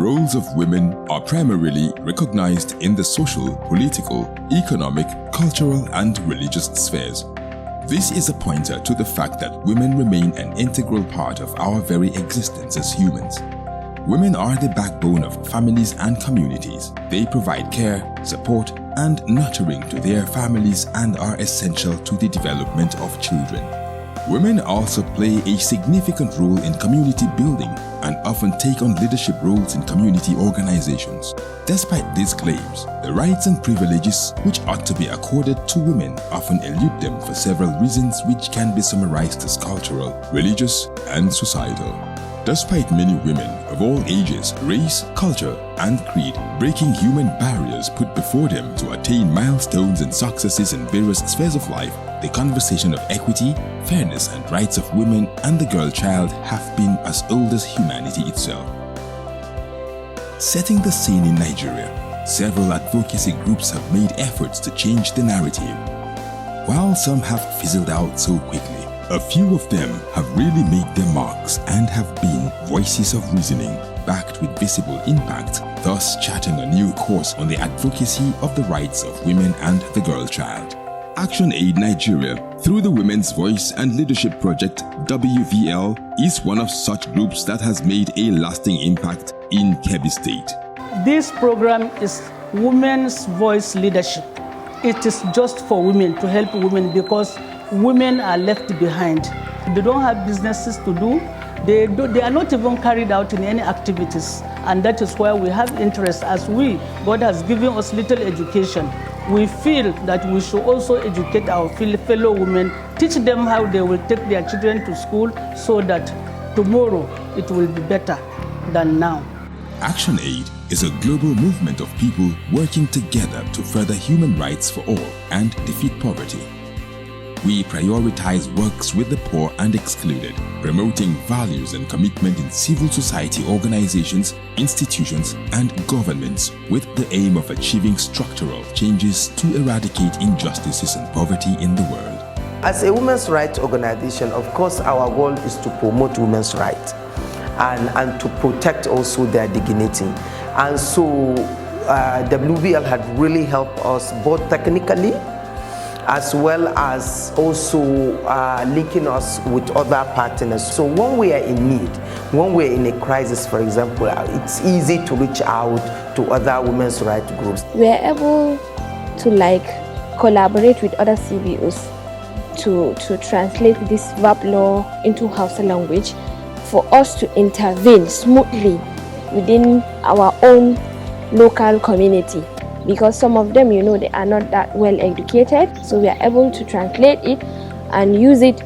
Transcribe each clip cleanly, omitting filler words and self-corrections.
roles of women are primarily recognized in the social, political, economic, cultural, and religious spheres. This is a pointer to the fact that women remain an integral part of our very existence as humans. Women are the backbone of families and communities. They provide care, support, and nurturing to their families and are essential to the development of children. Women also play a significant role in community building and often take on leadership roles in community organizations. Despite these claims, the rights and privileges which ought to be accorded to women often elude them for several reasons which can be summarized as cultural, religious, and societal. Despite many women of all ages, race, culture, and creed breaking human barriers put before them to attain milestones and successes in various spheres of life, the conversation of equity, fairness, and rights of women and the girl child have been as old as humanity itself. Setting the scene in Nigeria, several advocacy groups have made efforts to change the narrative. While some have fizzled out so quickly, a few of them have really made their marks and have been voices of reasoning, backed with visible impact, thus charting a new course on the advocacy of the rights of women and the girl child. ActionAid Nigeria, through the Women's Voice and Leadership Project WVL, is one of such groups that has made a lasting impact in Kebbi State. This program is Women's Voice Leadership. It is just for women, to help women, because women are left behind. They don't have businesses to do. They are not even carried out in any activities. And that is why we have interest, as God has given us little education. We feel that we should also educate our fellow women, teach them how they will take their children to school so that tomorrow it will be better than now. ActionAid is a global movement of people working together to further human rights for all and defeat poverty. We prioritize works with the poor and excluded, promoting values and commitment in civil society organizations, institutions, and governments with the aim of achieving structural changes to eradicate injustices and poverty in the world. As a women's rights organization, of course, our goal is to promote women's rights and to protect also their dignity. And so WVL had really helped us both technically as well as also linking us with other partners. So when we are in need, when we're in a crisis, for example, it's easy to reach out to other women's rights groups. We are able to collaborate with other CBOs to translate this VAP law into Hausa language for us to intervene smoothly within our own local community. Because some of them, they are not that well educated, so we are able to translate it and use it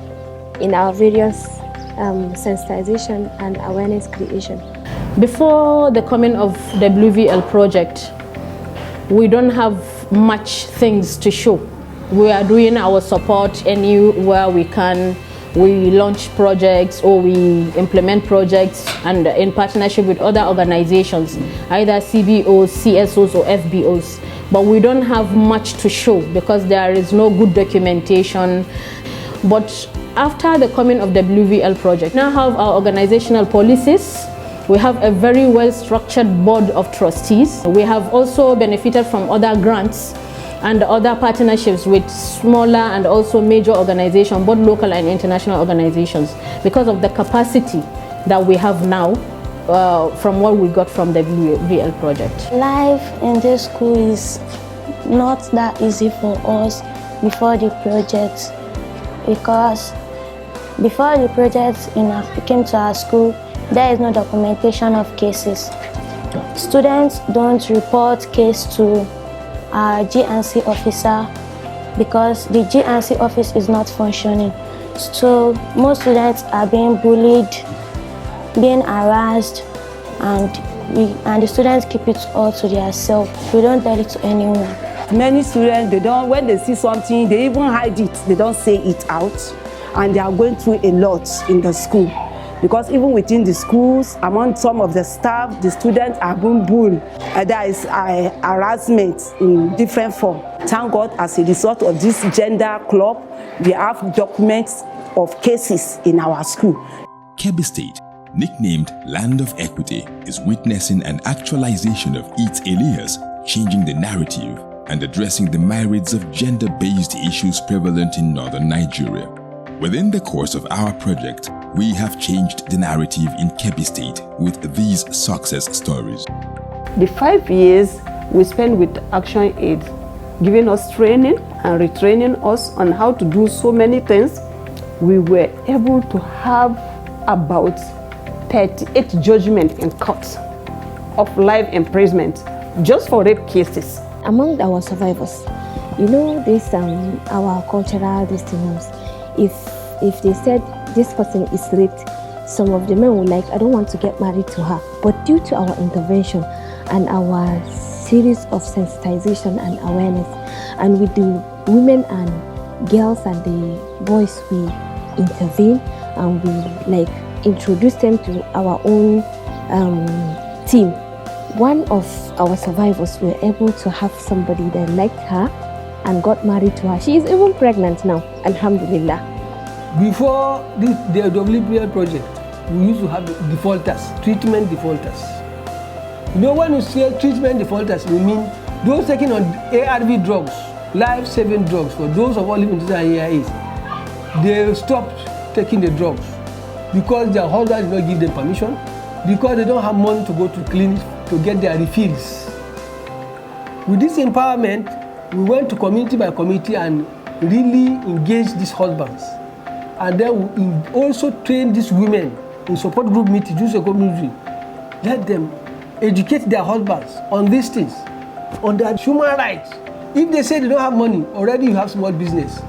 in our various sensitization and awareness creation. Before the coming of WVL project, we don't have much things to show. We are doing our support anywhere we can. We launch projects or we implement projects and in partnership with other organizations, either CBOs, CSOs or FBOs. But we don't have much to show because there is no good documentation. But after the coming of WVL project, we now have our organizational policies. We have a very well-structured board of trustees. We have also benefited from other grants and other partnerships with smaller and also major organizations, both local and international organizations, because of the capacity that we have now from what we got from the WVL project. Life in this school is not that easy for us before the project, because before the project came to our school, there is no documentation of cases. Students don't report case to our GNC officer because the GNC office is not functioning. So most students are being bullied, being harassed, and the students keep it all to themselves. We don't tell it to anyone. Many students, when they see something, they even hide it. They don't say it out, and they are going through a lot in the school. Because even within the schools, among some of the staff, the students are being bullied. There is harassment in different forms. Thank God, as a result of this gender club, we have documents of cases in our school. Kebbi State nicknamed Land of Equity, is witnessing an actualization of its alias, changing the narrative and addressing the myriads of gender-based issues prevalent in northern Nigeria. Within the course of our project, we have changed the narrative in Kebbi State with these success stories. The 5 years we spent with ActionAid, giving us training and retraining us on how to do so many things, we were able to have about 38 judgments in court of life imprisonment just for rape cases. Among our survivors, this our cultural destinies. If they said this person is raped, some of the men were like, I don't want to get married to her. But due to our intervention and our series of sensitization and awareness, and with the women and girls and the boys, we intervene and we introduce them to our own team. One of our survivors were able to have somebody that liked her and got married to her. She is even pregnant now, alhamdulillah. Before the WPL project, we used to have defaulters, treatment defaulters. When you say treatment defaulters, we mean those taking on ARV drugs, life-saving drugs for those of all living in AIAs. They stopped taking the drugs because their husband did not give them permission, because they don't have money to go to clinics to get their refills. With this empowerment, we went to community by community and really engaged these husbands. And then we also trained these women in support group meetings, use a community. Let them educate their husbands on these things, on their human rights. If they say they don't have money, already you have small business.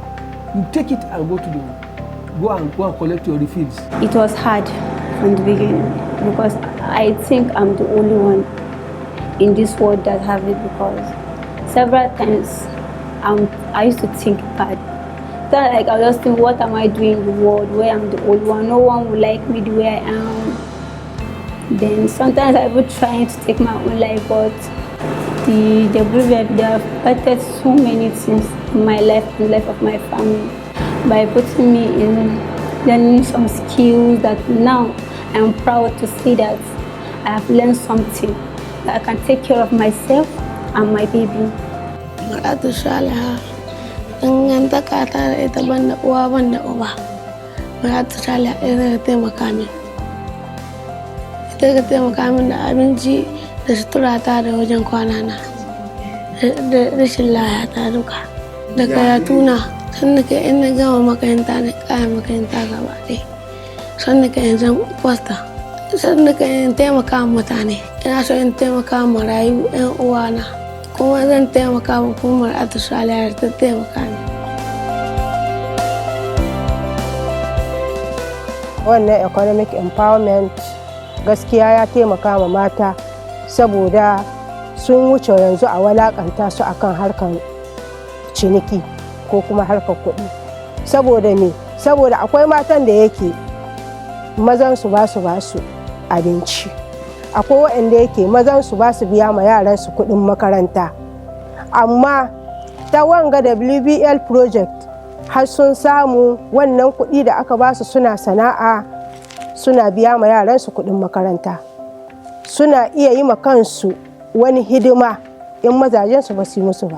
You take it and go to them. Go and collect your refills. It was hard from the beginning because I think I'm the only one in this world that have it, because several times I used to think bad. Then I just think, what am I doing in the world where I'm the only one? No one will like me the way I am. Then sometimes I would try to take my own life, but the WWF, they have affected so many things in my life and the life of my family by putting me in learning some skills that now I'm proud to say that I have learned something that I can take care of myself and my baby. Dangantaka ta da ita banda uwa banda uba, Maratu Saliha ita ta taimaka min. Ita ta taimaka min da abinci da sutura ta da wajen kwana na, da rashin lafiya ta duka. Da karatuna, sannan ka in na gama makaranta na ƙara makaranta gaba ɗaya. Sannan ka in zan fosta, sannan ka in taimaka mutane. Ina so in taimaka marayu 'yan uwana. Kuma zan taimaka wa hukumar ActionAid ta taimaka ni. Wannan economic empowerment gaskiya ya taimaka ma mata saboda sun wuce yanzu a walakanta su akan harkar ciniki ko kuma harkar kuɗi. Saboda ne? Saboda akwai matan da yake mazan su ba su abinci. Akwai waɗanda yake mazan su ba su biya ma yaran su kuɗin makaranta, amma ta wanga WBL project har sun samu wannan kuɗi da aka ba su suna sana'a, suna biya ma yaran su kuɗin makaranta, suna iya yi ma kansu wani hidima in mazajen su ba su yi musu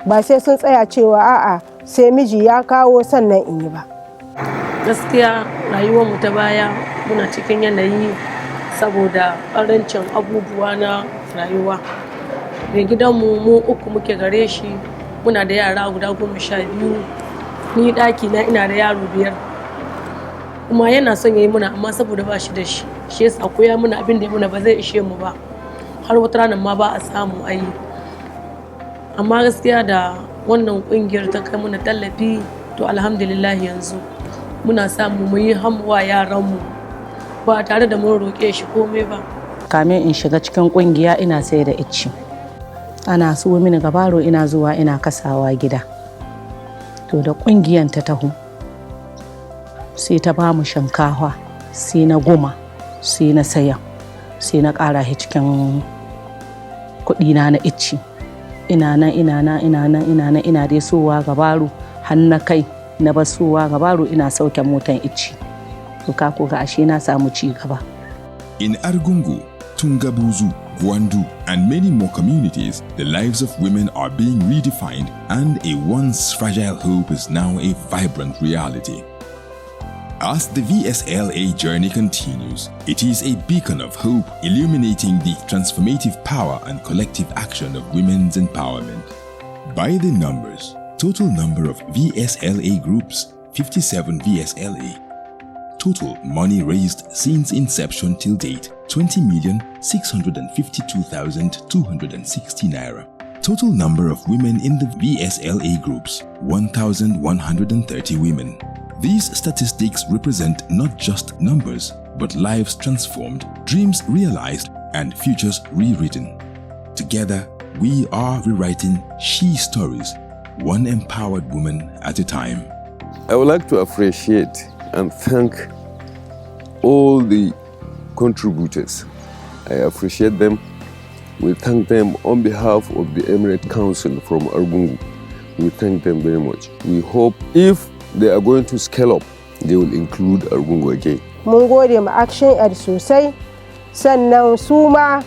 ba sai sun tsaya cewa a'a sai miji ya kawo sannan in yi ba. Gaskiya rayuwar mu ta baya muna cikin yanayi saboda ƙarancin abubuwa na rayuwa. Mai gidanmu mu uku muke gare shi, muna da yara guda 12, ni ɗaki na ina da yaro 5. Kuma yana son ya yi muna, amma saboda ba shi da shi yasa koya muna abin da ya muna ba zai ishe mu ba, har wata ranar ma ba a samu ayi. Amma gaskiya da wannan ƙungiyar ta kai muna tallafi, to alhamdulillah yanzu muna samu mu yi hamwa yaranmu ba tare da mun roƙe shi komai ba. Kamin in shiga cikin ƙungiya ina sai da icci. Ana so mini gabaro ina zuwa ina kasawa gida. To da ƙungiyan ta taho sai ta ba mu shinkafa, sai na goma, sai na saya, sai na ƙara shi cikin kuɗina na icci. Ina dai sowa gabaro har na kai na basowa gabaro ina sauke motan icci. To ka ko ga ashe na samu ci gaba. In Argungu, Tungabuzu, Gwandu, and many more communities, the lives of women are being redefined, and a once fragile hope is now a vibrant reality. As the VSLA journey continues, it is a beacon of hope illuminating the transformative power and collective action of women's empowerment. By the numbers, total number of VSLA groups, 57 VSLA. Total money raised since inception till date, 20,652,260 naira. Total number of women in the VSLA groups, 1,130 women. These statistics represent not just numbers, but lives transformed, dreams realized, and futures rewritten. Together, we are rewriting she stories, one empowered woman at a time. I would like to appreciate and thank all the contributors. I appreciate them. We thank them on behalf of the Emirate Council from Argungu. We thank them very much. We hope if they are going to scale up, they will include Argungu again. Mun gode ma ActionAid sosai, sannan su ma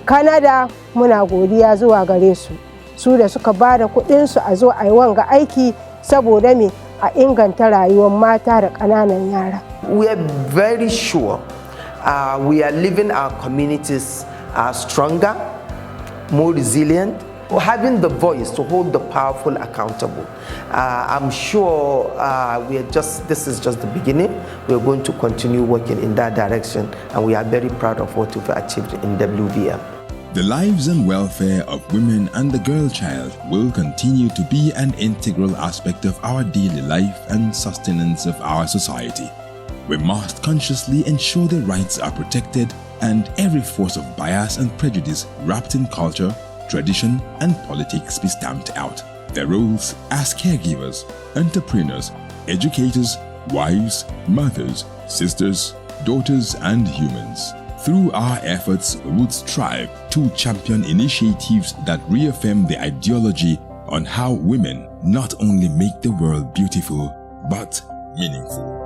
Canada muna godiya zuwa gare su. Su da suka bada kuɗin su a zo a yi wanga aiki saboda me a inganta rayuwar mata da ƙananan yara. We are very sure we are leaving our communities stronger, more resilient, having the voice to hold the powerful accountable. I'm sure this is just the beginning. We're going to continue working in that direction, and we are very proud of what we've achieved in WVL. The lives and welfare of women and the girl child will continue to be an integral aspect of our daily life and sustenance of our society. We must consciously ensure their rights are protected and every force of bias and prejudice wrapped in culture, tradition, and politics be stamped out. Their roles as caregivers, entrepreneurs, educators, wives, mothers, sisters, daughters, and humans. Through our efforts, we would strive to champion initiatives that reaffirm the ideology on how women not only make the world beautiful, but meaningful.